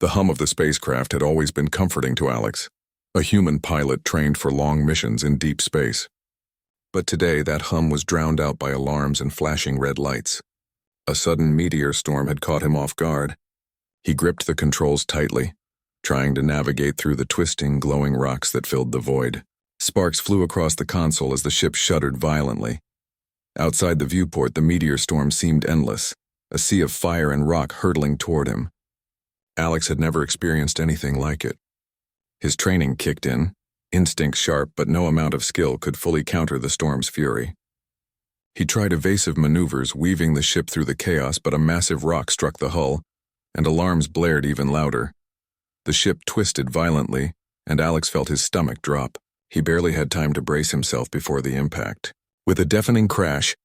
The hum of the spacecraft had always been comforting to Alex, a human pilot trained for long missions in deep space. But today that hum was drowned out by alarms and flashing red lights. A sudden meteor storm had caught him off guard. He gripped the controls tightly, trying to navigate through the twisting, glowing rocks that filled the void. Sparks flew across the console as the ship shuddered violently. Outside the viewport, the meteor storm seemed endless, a sea of fire and rock hurtling toward him. Alex had never experienced anything like it. His training kicked in, instinct sharp, but no amount of skill could fully counter the storm's fury. He tried evasive maneuvers, weaving the ship through the chaos, but a massive rock struck the hull, and alarms blared even louder. The ship twisted violently, and Alex felt his stomach drop. He barely had time to brace himself before the impact. With a deafening crash,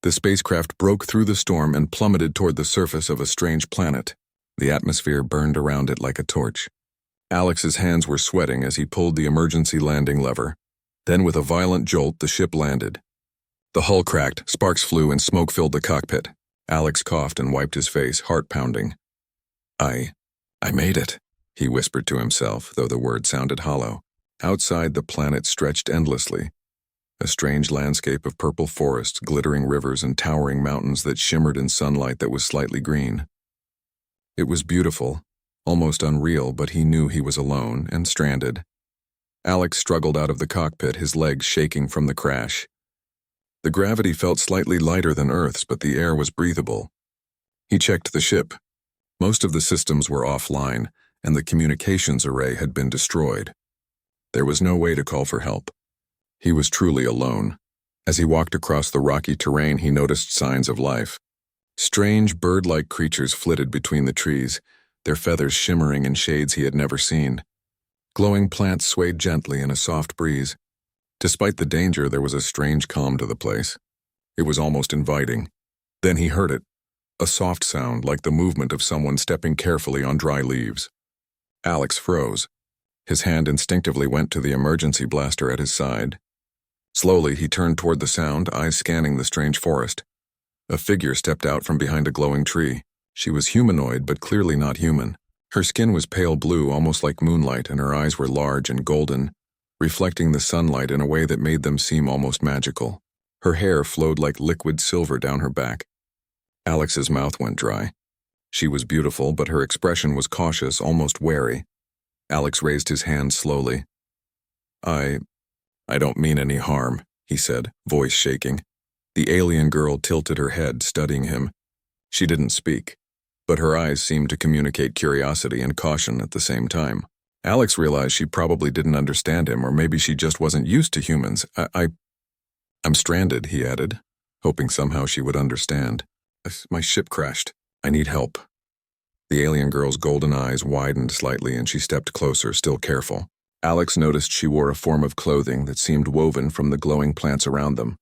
the spacecraft broke through the storm and plummeted toward the surface of a strange planet. The atmosphere burned around it like a torch. Alex's hands were sweating as he pulled the emergency landing lever. Then, with a violent jolt, the ship landed. The hull cracked, sparks flew, and smoke filled the cockpit. Alex coughed and wiped his face, heart pounding. I made it, he whispered to himself, though the word sounded hollow. Outside, the planet stretched endlessly, a strange landscape of purple forests, glittering rivers, and towering mountains that shimmered in sunlight that was slightly green. It was beautiful, almost unreal, but he knew he was alone and stranded. Alex struggled out of the cockpit, his legs shaking from the crash. The gravity felt slightly lighter than Earth's, but the air was breathable. He checked the ship. Most of the systems were offline, and the communications array had been destroyed. There was no way to call for help. He was truly alone. As he walked across the rocky terrain, he noticed signs of life. Strange bird-like creatures flitted between the trees, their feathers shimmering in shades he had never seen. Glowing plants swayed gently in a soft breeze. Despite the danger, there was a strange calm to the place. It was almost inviting. Then he heard it, a soft sound like the movement of someone stepping carefully on dry leaves. Alex froze. His hand instinctively went to the emergency blaster at his side. Slowly, he turned toward the sound, eyes scanning the strange forest. A figure stepped out from behind a glowing tree. She was humanoid, but clearly not human. Her skin was pale blue, almost like moonlight, and her eyes were large and golden, reflecting the sunlight in a way that made them seem almost magical. Her hair flowed like liquid silver down her back. Alex's mouth went dry. She was beautiful, but her expression was cautious, almost wary. Alex raised his hand slowly. I don't mean any harm, he said, voice shaking. The alien girl tilted her head, studying him. She didn't speak, but her eyes seemed to communicate curiosity and caution at the same time. Alex realized she probably didn't understand him, or maybe she just wasn't used to humans. I'm stranded, he added, hoping somehow she would understand. My ship crashed. I need help. The alien girl's golden eyes widened slightly and she stepped closer, still careful. Alex noticed she wore a form of clothing that seemed woven from the glowing plants around them.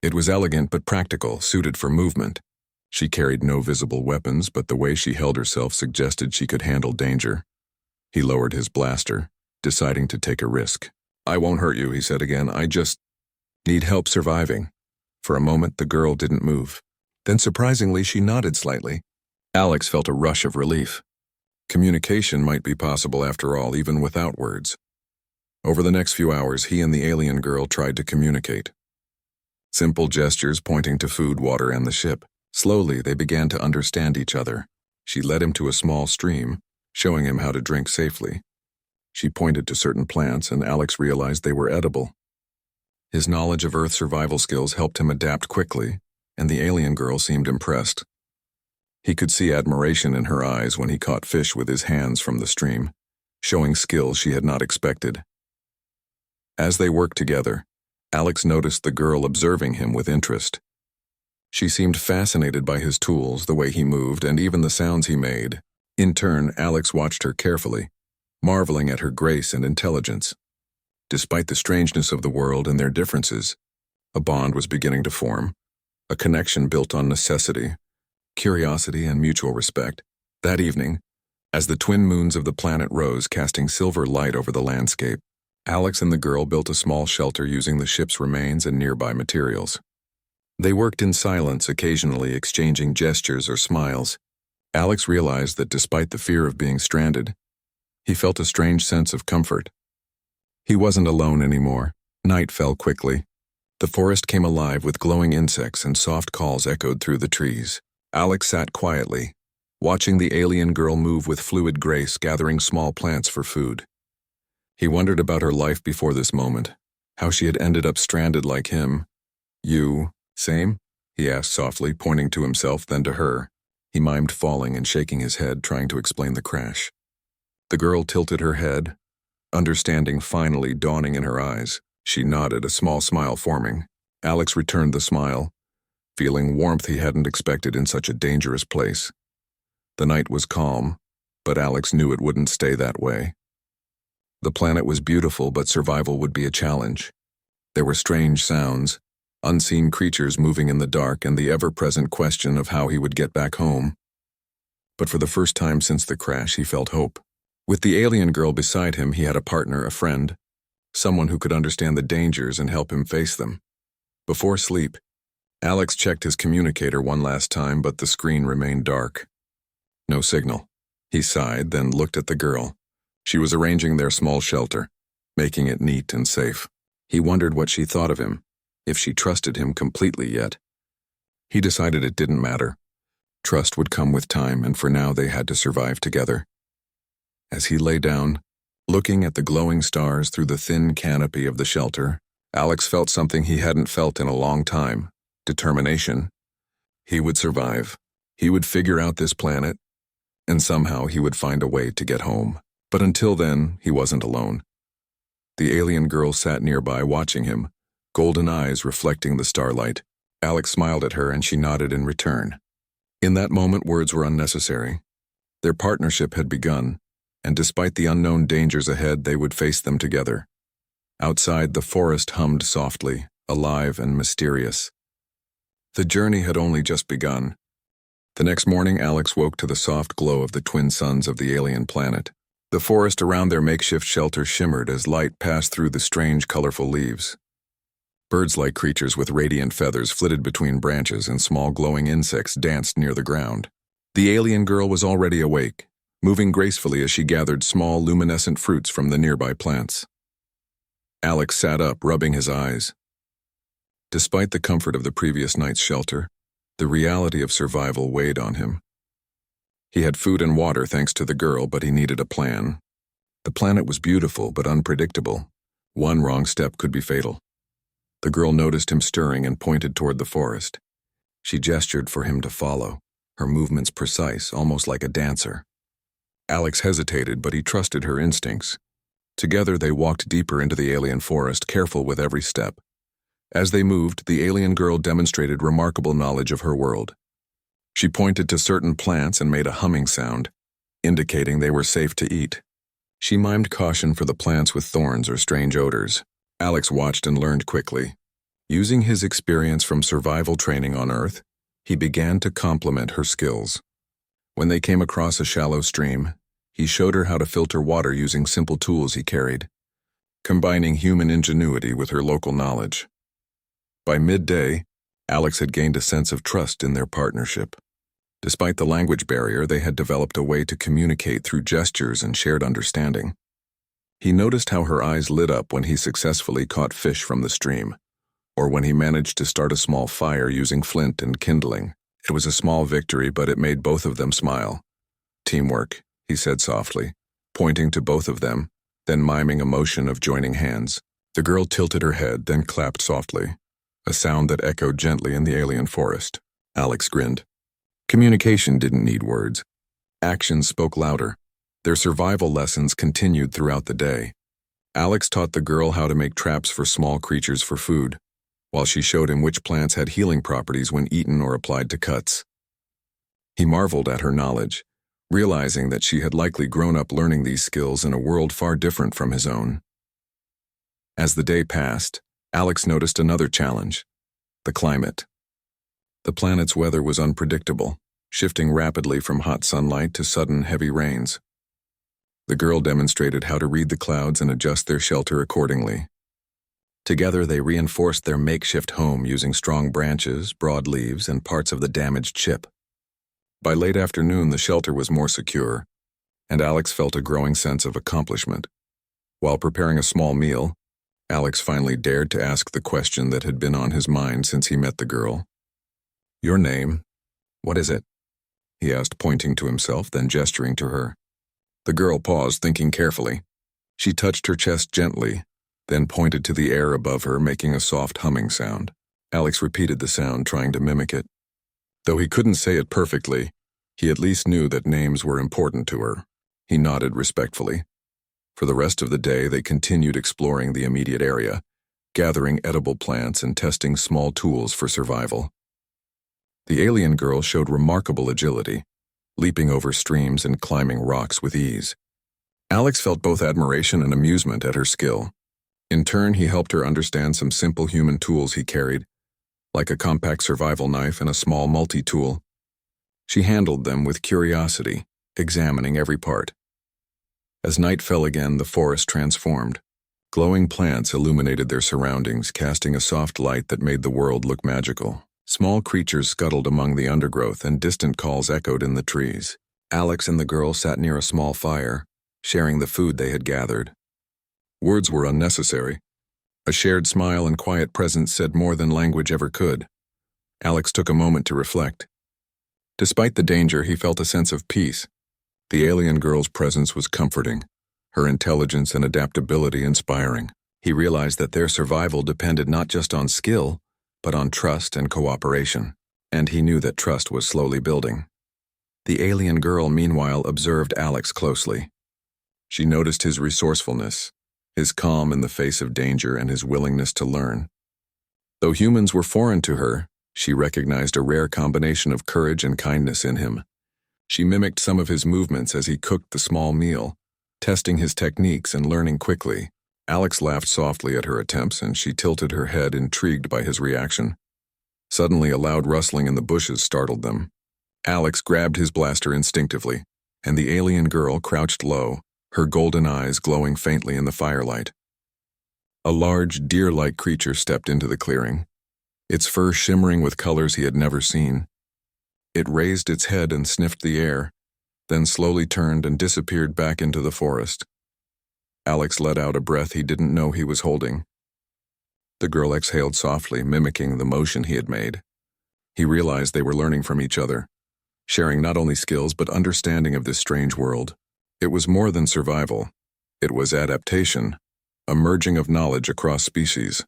It was elegant but practical, suited for movement. She carried no visible weapons, but the way she held herself suggested she could handle danger. He lowered his blaster, deciding to take a risk. I won't hurt you, he said again. I just need help surviving. For a moment, the girl didn't move. Then surprisingly, she nodded slightly. Alex felt a rush of relief. Communication might be possible after all, even without words. Over the next few hours, he and the alien girl tried to communicate. Simple gestures pointing to food, water, and the ship. Slowly, they began to understand each other. She led him to a small stream, showing him how to drink safely. She pointed to certain plants, and Alex realized they were edible. His knowledge of Earth survival skills helped him adapt quickly, and the alien girl seemed impressed. He could see admiration in her eyes when he caught fish with his hands from the stream, showing skill she had not expected. As they worked together, Alex noticed the girl observing him with interest. She seemed fascinated by his tools, the way he moved, and even the sounds he made. In turn, Alex watched her carefully, marveling at her grace and intelligence. Despite the strangeness of the world and their differences, a bond was beginning to form, a connection built on necessity, curiosity, and mutual respect. That evening, as the twin moons of the planet rose, casting silver light over the landscape, Alex and the girl built a small shelter using the ship's remains and nearby materials. They worked in silence, occasionally exchanging gestures or smiles. Alex realized that despite the fear of being stranded, he felt a strange sense of comfort. He wasn't alone anymore. Night fell quickly. The forest came alive with glowing insects and soft calls echoed through the trees. Alex sat quietly, watching the alien girl move with fluid grace, gathering small plants for food. He wondered about her life before this moment, how she had ended up stranded like him. "You, same?" he asked softly, pointing to himself, then to her. He mimed falling and shaking his head, trying to explain the crash. The girl tilted her head, understanding finally dawning in her eyes. She nodded, a small smile forming. Alex returned the smile, feeling warmth he hadn't expected in such a dangerous place. The night was calm, but Alex knew it wouldn't stay that way. The planet was beautiful, but survival would be a challenge. There were strange sounds, unseen creatures moving in the dark, and the ever-present question of how he would get back home. But for the first time since the crash, he felt hope. With the alien girl beside him, he had a partner, a friend, someone who could understand the dangers and help him face them. Before sleep, Alex checked his communicator one last time, but the screen remained dark. No signal. He sighed, then looked at the girl. She was arranging their small shelter, making it neat and safe. He wondered what she thought of him, if she trusted him completely yet. He decided it didn't matter. Trust would come with time, and for now they had to survive together. As he lay down, looking at the glowing stars through the thin canopy of the shelter, Alex felt something he hadn't felt in a long time: determination. He would survive. He would figure out this planet, and somehow he would find a way to get home. But until then, he wasn't alone. The alien girl sat nearby watching him, golden eyes reflecting the starlight. Alex smiled at her and she nodded in return. In that moment, words were unnecessary. Their partnership had begun, and despite the unknown dangers ahead, they would face them together. Outside, the forest hummed softly, alive and mysterious. The journey had only just begun. The next morning, Alex woke to the soft glow of the twin suns of the alien planet. The forest around their makeshift shelter shimmered as light passed through the strange, colorful leaves. Birds-like creatures with radiant feathers flitted between branches, and small glowing insects danced near the ground. The alien girl was already awake, moving gracefully as she gathered small, luminescent fruits from the nearby plants. Alex sat up, rubbing his eyes. Despite the comfort of the previous night's shelter, the reality of survival weighed on him. He had food and water thanks to the girl, but he needed a plan. The planet was beautiful but unpredictable. One wrong step could be fatal. The girl noticed him stirring and pointed toward the forest. She gestured for him to follow, her movements precise, almost like a dancer. Alex hesitated, but he trusted her instincts. Together they walked deeper into the alien forest, careful with every step. As they moved, the alien girl demonstrated remarkable knowledge of her world. She pointed to certain plants and made a humming sound, indicating they were safe to eat. She mimed caution for the plants with thorns or strange odors. Alex watched and learned quickly. Using his experience from survival training on Earth, he began to complement her skills. When they came across a shallow stream, he showed her how to filter water using simple tools he carried, combining human ingenuity with her local knowledge. By midday, Alex had gained a sense of trust in their partnership. Despite the language barrier, they had developed a way to communicate through gestures and shared understanding. He noticed how her eyes lit up when he successfully caught fish from the stream, or when he managed to start a small fire using flint and kindling. It was a small victory, but it made both of them smile. "Teamwork," he said softly, pointing to both of them, then miming a motion of joining hands. The girl tilted her head, then clapped softly, a sound that echoed gently in the alien forest. Alex grinned. Communication didn't need words. Actions spoke louder. Their survival lessons continued throughout the day. Alex taught the girl how to make traps for small creatures for food, while she showed him which plants had healing properties when eaten or applied to cuts. He marveled at her knowledge, realizing that she had likely grown up learning these skills in a world far different from his own. As the day passed, Alex noticed another challenge: the climate. The planet's weather was unpredictable, shifting rapidly from hot sunlight to sudden heavy rains. The girl demonstrated how to read the clouds and adjust their shelter accordingly. Together they reinforced their makeshift home using strong branches, broad leaves, and parts of the damaged ship. By late afternoon, the shelter was more secure, and Alex felt a growing sense of accomplishment. While preparing a small meal, Alex finally dared to ask the question that had been on his mind since he met the girl. "Your name? What is it?" he asked, pointing to himself, then gesturing to her. The girl paused, thinking carefully. She touched her chest gently, then pointed to the air above her, making a soft humming sound. Alex repeated the sound, trying to mimic it. Though he couldn't say it perfectly, he at least knew that names were important to her. He nodded respectfully. For the rest of the day, they continued exploring the immediate area, gathering edible plants and testing small tools for survival. The alien girl showed remarkable agility, leaping over streams and climbing rocks with ease. Alex felt both admiration and amusement at her skill. In turn, he helped her understand some simple human tools he carried, like a compact survival knife and a small multi-tool. She handled them with curiosity, examining every part. As night fell again, the forest transformed. Glowing plants illuminated their surroundings, casting a soft light that made the world look magical. Small creatures scuttled among the undergrowth, and distant calls echoed in the trees. Alex and the girl sat near a small fire, sharing the food they had gathered. Words were unnecessary. A shared smile and quiet presence said more than language ever could. Alex took a moment to reflect. Despite the danger, he felt a sense of peace. The alien girl's presence was comforting, her intelligence and adaptability inspiring. He realized that their survival depended not just on skill, but on trust and cooperation, and he knew that trust was slowly building. The alien girl, meanwhile, observed Alex closely. She noticed his resourcefulness, his calm in the face of danger, and his willingness to learn. Though humans were foreign to her, she recognized a rare combination of courage and kindness in him. She mimicked some of his movements as he cooked the small meal, testing his techniques and learning quickly. Alex laughed softly at her attempts, and she tilted her head, intrigued by his reaction. Suddenly, a loud rustling in the bushes startled them. Alex grabbed his blaster instinctively, and the alien girl crouched low, her golden eyes glowing faintly in the firelight. A large, deer-like creature stepped into the clearing, its fur shimmering with colors he had never seen. It raised its head and sniffed the air, then slowly turned and disappeared back into the forest. Alex let out a breath he didn't know he was holding. The girl exhaled softly, mimicking the motion he had made. He realized they were learning from each other, sharing not only skills but understanding of this strange world. It was more than survival. It was adaptation, a merging of knowledge across species.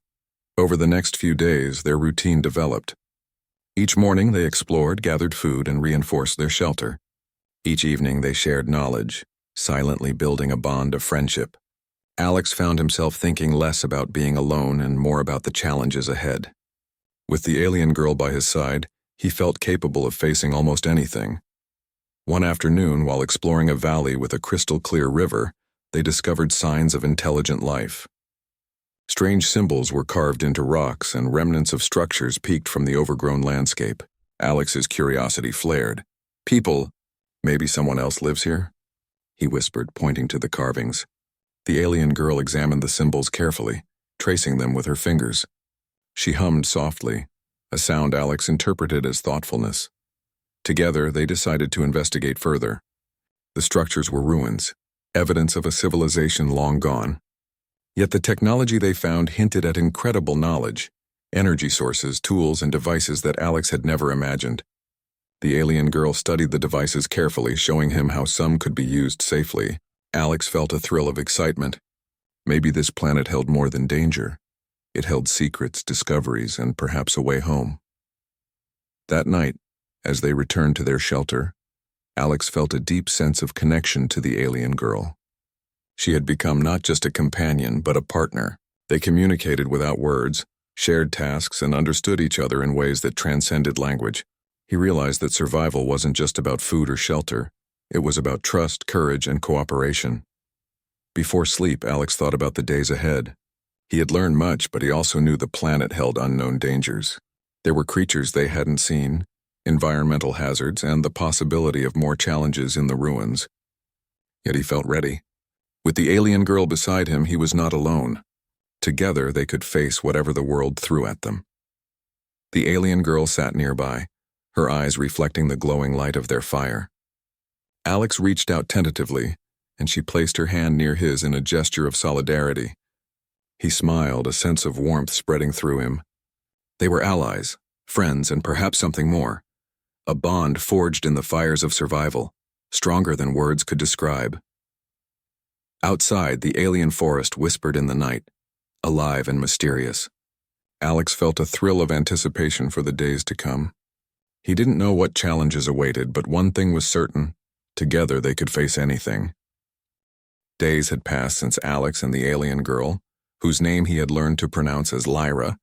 Over the next few days, their routine developed. Each morning they explored, gathered food, and reinforced their shelter. Each evening they shared knowledge, silently building a bond of friendship. Alex found himself thinking less about being alone and more about the challenges ahead. With the alien girl by his side, he felt capable of facing almost anything. One afternoon, while exploring a valley with a crystal-clear river, they discovered signs of intelligent life. Strange symbols were carved into rocks, and remnants of structures peeked from the overgrown landscape. Alex's curiosity flared. "People, maybe someone else lives here?" he whispered, pointing to the carvings. The alien girl examined the symbols carefully, tracing them with her fingers. She hummed softly, a sound Alex interpreted as thoughtfulness. Together, they decided to investigate further. The structures were ruins, evidence of a civilization long gone. Yet the technology they found hinted at incredible knowledge, energy sources, tools, and devices that Alex had never imagined. The alien girl studied the devices carefully, showing him how some could be used safely. Alex felt a thrill of excitement. Maybe this planet held more than danger. It held secrets, discoveries, and perhaps a way home. That night, as they returned to their shelter, Alex felt a deep sense of connection to the alien girl. She had become not just a companion, but a partner. They communicated without words, shared tasks, and understood each other in ways that transcended language. He realized that survival wasn't just about food or shelter. It was about trust, courage, and cooperation. Before sleep, Alex thought about the days ahead. He had learned much, but he also knew the planet held unknown dangers. There were creatures they hadn't seen, environmental hazards, and the possibility of more challenges in the ruins. Yet he felt ready. With the alien girl beside him, he was not alone. Together, they could face whatever the world threw at them. The alien girl sat nearby, her eyes reflecting the glowing light of their fire. Alex reached out tentatively, and she placed her hand near his in a gesture of solidarity. He smiled, a sense of warmth spreading through him. They were allies, friends, and perhaps something more. A bond forged in the fires of survival, stronger than words could describe. Outside, the alien forest whispered in the night, alive and mysterious. Alex felt a thrill of anticipation for the days to come. He didn't know what challenges awaited, but one thing was certain: together they could face anything. Days had passed since Alex and the alien girl, whose name he had learned to pronounce as Lyra,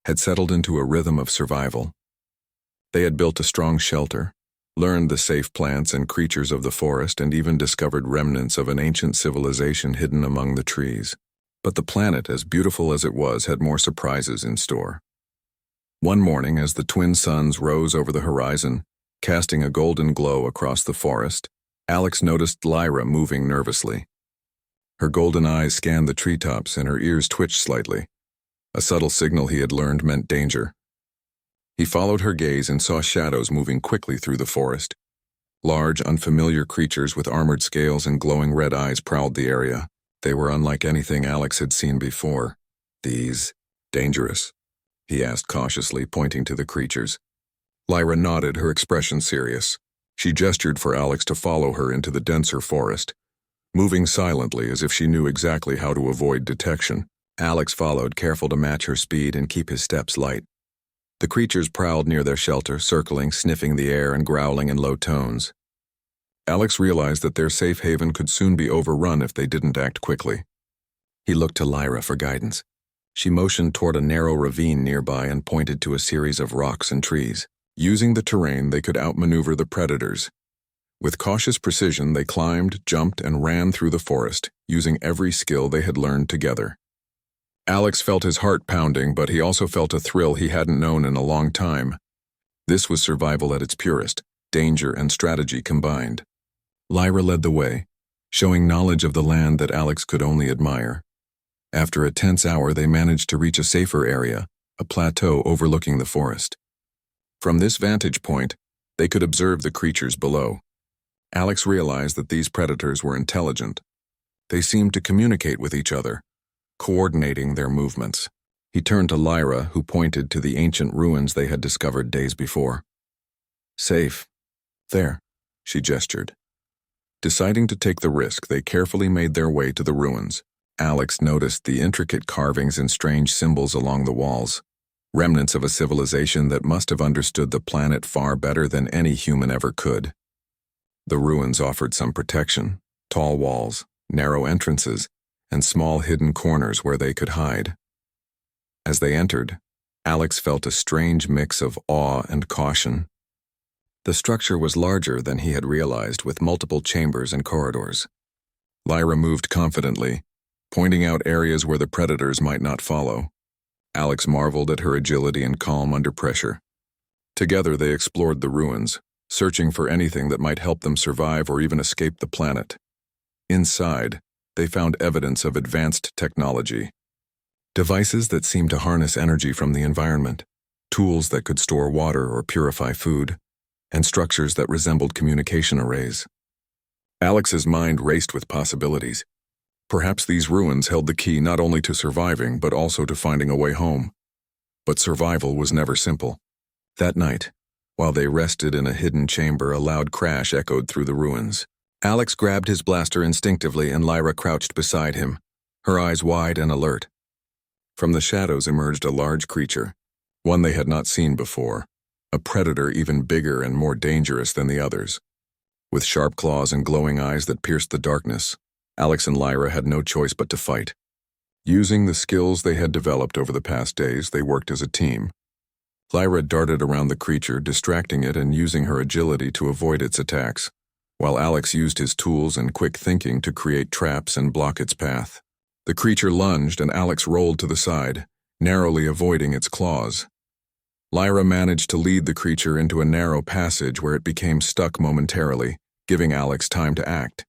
had settled into a rhythm of survival. They had built a strong shelter, learned the safe plants and creatures of the forest, and even discovered remnants of an ancient civilization hidden among the trees. But the planet, as beautiful as it was, had more surprises in store. One morning, as the twin suns rose over the horizon, casting a golden glow across the forest, Alex noticed Lyra moving nervously. Her golden eyes scanned the treetops and her ears twitched slightly. A subtle signal he had learned meant danger. He followed her gaze and saw shadows moving quickly through the forest. Large, unfamiliar creatures with armored scales and glowing red eyes prowled the area. They were unlike anything Alex had seen before. "These dangerous?" he asked cautiously, pointing to the creatures. Lyra nodded, her expression serious. She gestured for Alex to follow her into the denser forest, moving silently as if she knew exactly how to avoid detection. Alex followed, careful to match her speed and keep his steps light. The creatures prowled near their shelter, circling, sniffing the air and growling in low tones. Alex realized that their safe haven could soon be overrun if they didn't act quickly. He looked to Lyra for guidance. She motioned toward a narrow ravine nearby and pointed to a series of rocks and trees. Using the terrain, they could outmaneuver the predators. With cautious precision, they climbed, jumped, and ran through the forest, using every skill they had learned together. Alex felt his heart pounding, but he also felt a thrill he hadn't known in a long time. This was survival at its purest, danger and strategy combined. Lyra led the way, showing knowledge of the land that Alex could only admire. After a tense hour, they managed to reach a safer area, a plateau overlooking the forest. From this vantage point, they could observe the creatures below. Alex realized that these predators were intelligent. They seemed to communicate with each other, coordinating their movements. He turned to Lyra, who pointed to the ancient ruins they had discovered days before. "Safe. There," she gestured. Deciding to take the risk, they carefully made their way to the ruins. Alex noticed the intricate carvings and strange symbols along the walls, remnants of a civilization that must have understood the planet far better than any human ever could. The ruins offered some protection: tall walls, narrow entrances, and small hidden corners where they could hide. As they entered, Alex felt a strange mix of awe and caution. The structure was larger than he had realized, with multiple chambers and corridors. Lyra moved confidently, pointing out areas where the predators might not follow. Alex marveled at her agility and calm under pressure. Together they explored the ruins, searching for anything that might help them survive or even escape the planet. Inside, they found evidence of advanced technology. Devices that seemed to harness energy from the environment, tools that could store water or purify food, and structures that resembled communication arrays. Alex's mind raced with possibilities. Perhaps these ruins held the key not only to surviving, but also to finding a way home. But survival was never simple. That night, while they rested in a hidden chamber, a loud crash echoed through the ruins. Alex grabbed his blaster instinctively, and Lyra crouched beside him, her eyes wide and alert. From the shadows emerged a large creature, one they had not seen before, a predator even bigger and more dangerous than the others. With sharp claws and glowing eyes that pierced the darkness, Alex and Lyra had no choice but to fight. Using the skills they had developed over the past days, they worked as a team. Lyra darted around the creature, distracting it and using her agility to avoid its attacks, while Alex used his tools and quick thinking to create traps and block its path. The creature lunged and Alex rolled to the side, narrowly avoiding its claws. Lyra managed to lead the creature into a narrow passage where it became stuck momentarily, giving Alex time to act.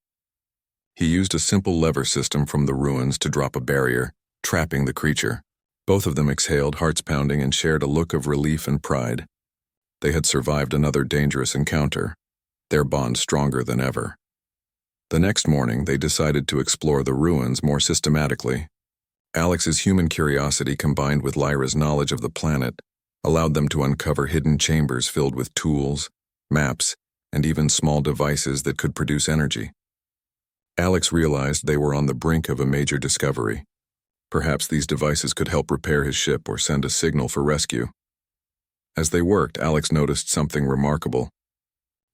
He used a simple lever system from the ruins to drop a barrier, trapping the creature. Both of them exhaled, hearts pounding, and shared a look of relief and pride. They had survived another dangerous encounter, their bond stronger than ever. The next morning, they decided to explore the ruins more systematically. Alex's human curiosity combined with Lyra's knowledge of the planet allowed them to uncover hidden chambers filled with tools, maps, and even small devices that could produce energy. Alex realized they were on the brink of a major discovery. Perhaps these devices could help repair his ship or send a signal for rescue. As they worked, Alex noticed something remarkable.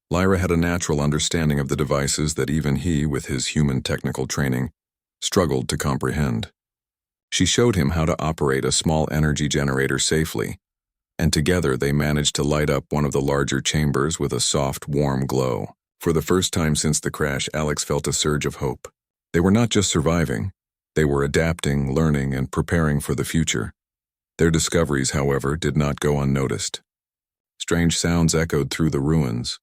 Lyra had a natural understanding of the devices that even he, with his human technical training, struggled to comprehend. She showed him how to operate a small energy generator safely, and together they managed to light up one of the larger chambers with a soft, warm glow. For the first time since the crash, Alex felt a surge of hope. They were not just surviving, they were adapting, learning, and preparing for the future. Their discoveries, however, did not go unnoticed. Strange sounds echoed through the ruins,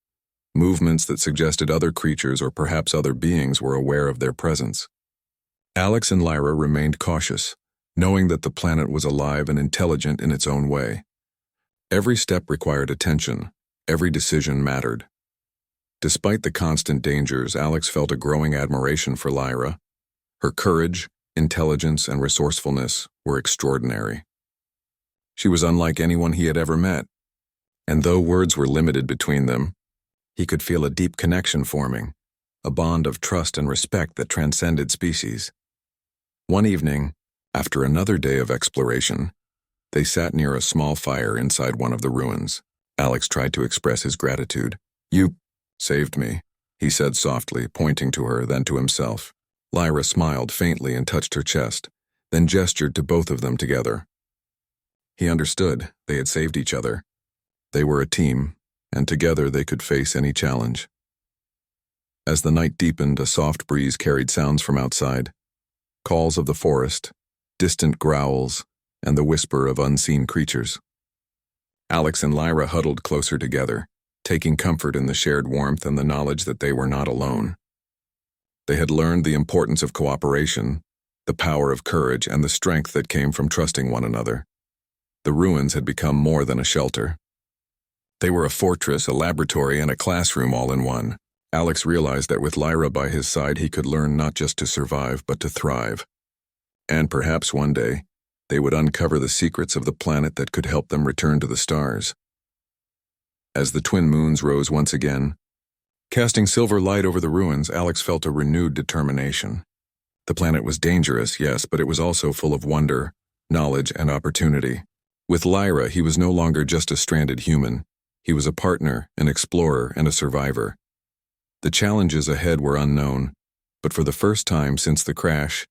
movements that suggested other creatures or perhaps other beings were aware of their presence. Alex and Lyra remained cautious, knowing that the planet was alive and intelligent in its own way. Every step required attention, every decision mattered. Despite the constant dangers, Alex felt a growing admiration for Lyra. Her courage, intelligence, and resourcefulness were extraordinary. She was unlike anyone he had ever met, and though words were limited between them, he could feel a deep connection forming, a bond of trust and respect that transcended species. One evening, after another day of exploration, they sat near a small fire inside one of the ruins. Alex tried to express his gratitude. "You saved me," he said softly, pointing to her, then to himself. Lyra smiled faintly and touched her chest, then gestured to both of them together. He understood. They had saved each other. They were a team, and together they could face any challenge. As the night deepened, a soft breeze carried sounds from outside. Calls of the forest, distant growls, and the whisper of unseen creatures. Alex and Lyra huddled closer together, taking comfort in the shared warmth and the knowledge that they were not alone. They had learned the importance of cooperation, the power of courage, and the strength that came from trusting one another. The ruins had become more than a shelter. They were a fortress, a laboratory, and a classroom all in one. Alex realized that with Lyra by his side, he could learn not just to survive, but to thrive. And perhaps one day, they would uncover the secrets of the planet that could help them return to the stars. As the twin moons rose once again, casting silver light over the ruins, Alex felt a renewed determination. The planet was dangerous, yes, but it was also full of wonder, knowledge, and opportunity. With Lyra, he was no longer just a stranded human. He was a partner, an explorer, and a survivor. The challenges ahead were unknown, but for the first time since the crash,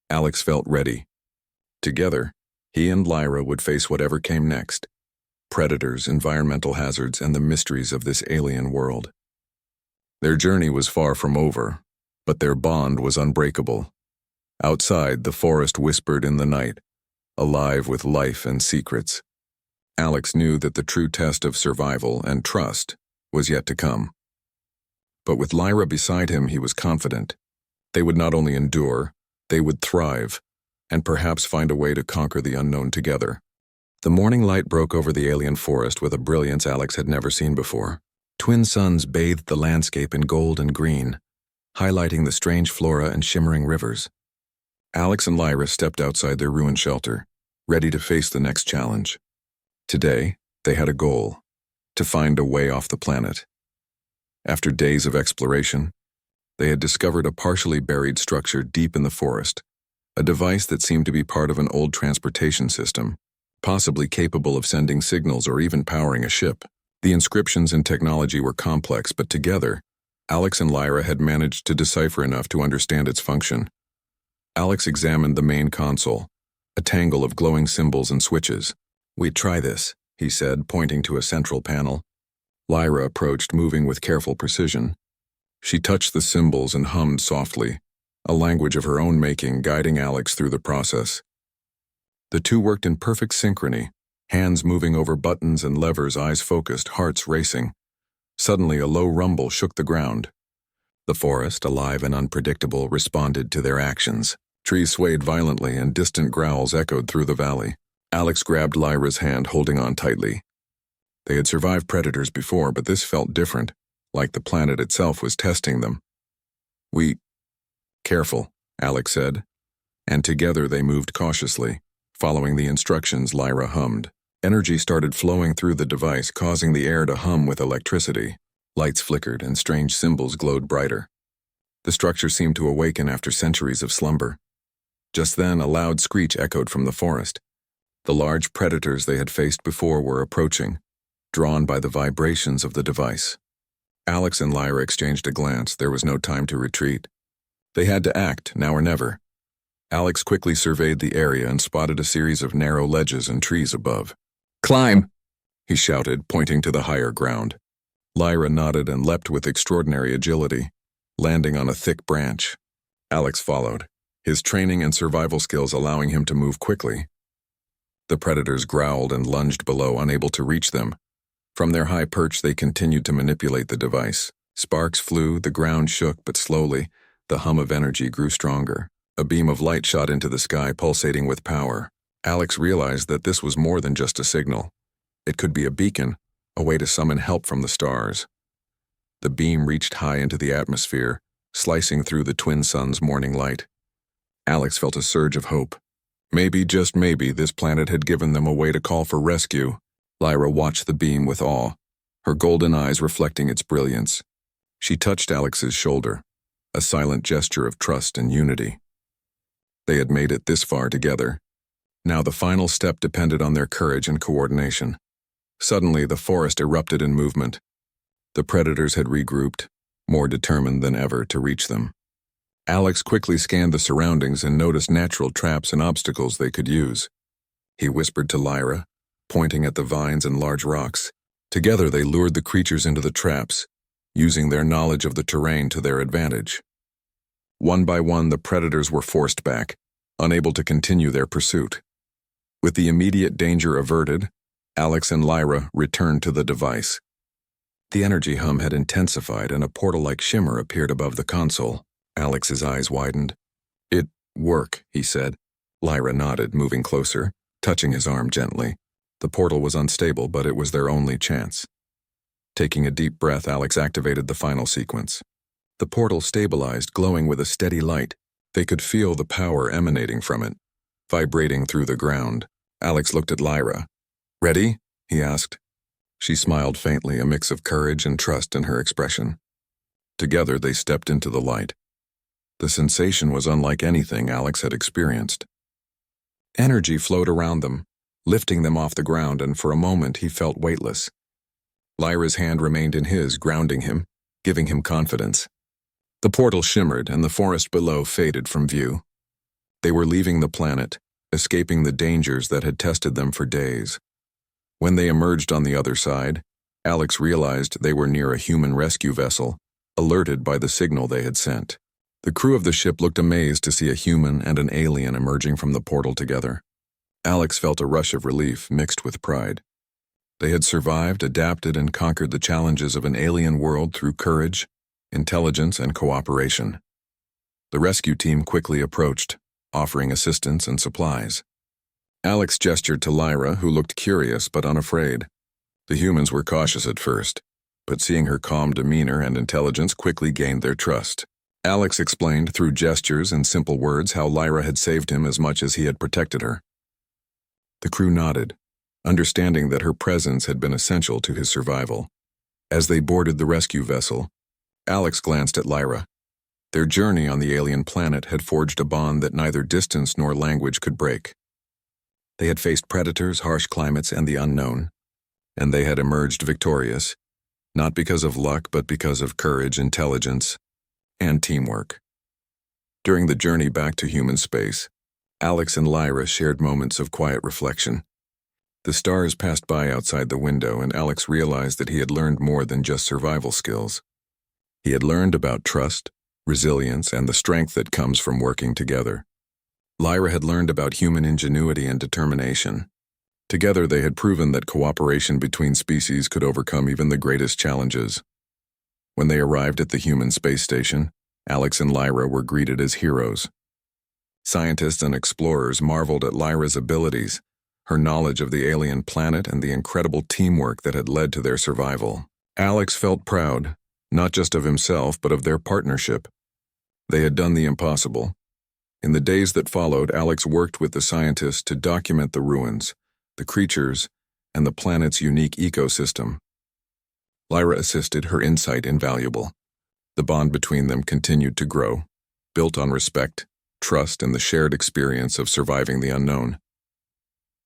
Alex felt ready. Together, he and Lyra would face whatever came next: predators, environmental hazards, and the mysteries of this alien world. Their journey was far from over, but their bond was unbreakable. Outside, the forest whispered in the night, alive with life and secrets. Alex knew that the true test of survival and trust was yet to come. But with Lyra beside him, he was confident. They would not only endure, they would thrive, and perhaps find a way to conquer the unknown together. The morning light broke over the alien forest with a brilliance Alex had never seen before. Twin suns bathed the landscape in gold and green, highlighting the strange flora and shimmering rivers. Alex and Lyra stepped outside their ruined shelter, ready to face the next challenge. Today, they had a goal: to find a way off the planet. After days of exploration, they had discovered a partially buried structure deep in the forest, a device that seemed to be part of an old transportation system, possibly capable of sending signals or even powering a ship. The inscriptions and technology were complex, but together, Alex and Lyra had managed to decipher enough to understand its function. Alex examined the main console, a tangle of glowing symbols and switches. "We'd try this," he said, pointing to a central panel. Lyra approached, moving with careful precision. She touched the symbols and hummed softly, a language of her own making, guiding Alex through the process. The two worked in perfect synchrony, hands moving over buttons and levers, eyes focused, hearts racing. Suddenly, a low rumble shook the ground. The forest, alive and unpredictable, responded to their actions. Trees swayed violently and distant growls echoed through the valley. Alex grabbed Lyra's hand, holding on tightly. They had survived predators before, but this felt different, like the planet itself was testing them. Careful, Alex said, and together they moved cautiously, following the instructions Lyra hummed. Energy started flowing through the device, causing the air to hum with electricity. Lights flickered and strange symbols glowed brighter. The structure seemed to awaken after centuries of slumber. Just then, a loud screech echoed from the forest. The large predators they had faced before were approaching, drawn by the vibrations of the device. Alex and Lyra exchanged a glance. There was no time to retreat. They had to act, now or never. Alex quickly surveyed the area and spotted a series of narrow ledges and trees above. "Climb!" he shouted, pointing to the higher ground. Lyra nodded and leapt with extraordinary agility, landing on a thick branch. Alex followed, his training and survival skills allowing him to move quickly. The predators growled and lunged below, unable to reach them. From their high perch, they continued to manipulate the device. Sparks flew, the ground shook, but slowly, the hum of energy grew stronger. A beam of light shot into the sky, pulsating with power. Alex realized that this was more than just a signal. It could be a beacon, a way to summon help from the stars. The beam reached high into the atmosphere, slicing through the twin suns' morning light. Alex felt a surge of hope. Maybe, just maybe, this planet had given them a way to call for rescue. Lyra watched the beam with awe, her golden eyes reflecting its brilliance. She touched Alex's shoulder, a silent gesture of trust and unity. They had made it this far together. Now the final step depended on their courage and coordination. Suddenly, the forest erupted in movement. The predators had regrouped, more determined than ever to reach them. Alex quickly scanned the surroundings and noticed natural traps and obstacles they could use. He whispered to Lyra, pointing at the vines and large rocks. Together they lured the creatures into the traps, using their knowledge of the terrain to their advantage. One by one, the predators were forced back, unable to continue their pursuit. With the immediate danger averted, Alex and Lyra returned to the device. The energy hum had intensified and a portal-like shimmer appeared above the console. Alex's eyes widened. "It work," he said. Lyra nodded, moving closer, touching his arm gently. The portal was unstable, but it was their only chance. Taking a deep breath, Alex activated the final sequence. The portal stabilized, glowing with a steady light. They could feel the power emanating from it, vibrating through the ground. Alex looked at Lyra. "Ready?" he asked. She smiled faintly, a mix of courage and trust in her expression. Together, they stepped into the light. The sensation was unlike anything Alex had experienced. Energy flowed around them, lifting them off the ground, and for a moment he felt weightless. Lyra's hand remained in his, grounding him, giving him confidence. The portal shimmered, and the forest below faded from view. They were leaving the planet, escaping the dangers that had tested them for days. When they emerged on the other side, Alex realized they were near a human rescue vessel, alerted by the signal they had sent. The crew of the ship looked amazed to see a human and an alien emerging from the portal together. Alex felt a rush of relief mixed with pride. They had survived, adapted, and conquered the challenges of an alien world through courage, intelligence, and cooperation. The rescue team quickly approached, offering assistance and supplies. Alex gestured to Lyra, who looked curious but unafraid. The humans were cautious at first, but seeing her calm demeanor and intelligence quickly gained their trust. Alex explained through gestures and simple words how Lyra had saved him as much as he had protected her. The crew nodded, understanding that her presence had been essential to his survival. As they boarded the rescue vessel, Alex glanced at Lyra. Their journey on the alien planet had forged a bond that neither distance nor language could break. They had faced predators, harsh climates, and the unknown, and they had emerged victorious, not because of luck but because of courage, intelligence, and teamwork. During the journey back to human space, Alex and Lyra shared moments of quiet reflection. The stars passed by outside the window, and Alex realized that he had learned more than just survival skills. He had learned about trust, resilience, and the strength that comes from working together. Lyra had learned about human ingenuity and determination. Together, they had proven that cooperation between species could overcome even the greatest challenges. When they arrived at the human space station, Alex and Lyra were greeted as heroes. Scientists and explorers marveled at Lyra's abilities, her knowledge of the alien planet and the incredible teamwork that had led to their survival. Alex felt proud, not just of himself, but of their partnership. They had done the impossible. In the days that followed, Alex worked with the scientists to document the ruins, the creatures, and the planet's unique ecosystem. Lyra assisted, her insight invaluable. The bond between them continued to grow, built on respect, trust, and the shared experience of surviving the unknown.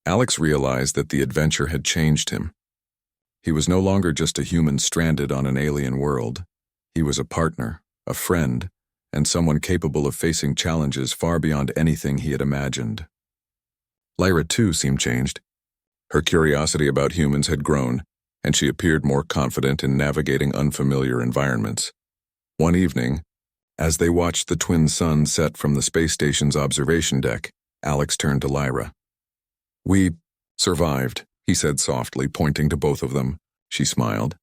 Alex realized that the adventure had changed him. He was no longer just a human stranded on an alien world. He was a partner, a friend, and someone capable of facing challenges far beyond anything he had imagined. Lyra, too, seemed changed. Her curiosity about humans had grown, and she appeared more confident in navigating unfamiliar environments. One evening, as they watched the twin suns set from the space station's observation deck, Alex turned to Lyra. "We survived," he said softly, pointing to both of them. She smiled,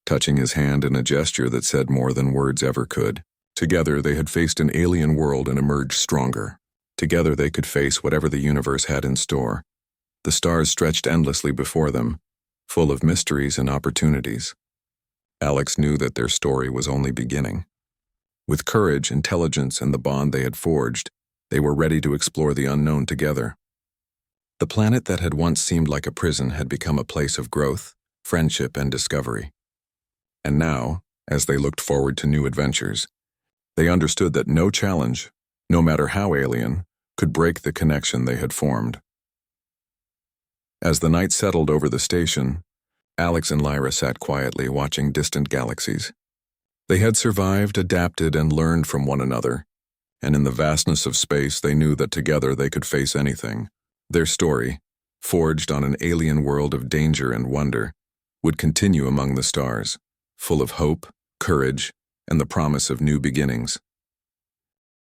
touching his hand in a gesture that said more than words ever could. Together they had faced an alien world and emerged stronger. Together they could face whatever the universe had in store. The stars stretched endlessly before them, full of mysteries and opportunities. Alex knew that their story was only beginning. With courage, intelligence, and the bond they had forged, they were ready to explore the unknown together. The planet that had once seemed like a prison had become a place of growth, friendship, and discovery. And now, as they looked forward to new adventures, they understood that no challenge, no matter how alien, could break the connection they had formed. As the night settled over the station, Alex and Lyra sat quietly watching distant galaxies. They had survived, adapted, and learned from one another, and in the vastness of space they knew that together they could face anything. Their story, forged on an alien world of danger and wonder, would continue among the stars, full of hope, courage, and the promise of new beginnings.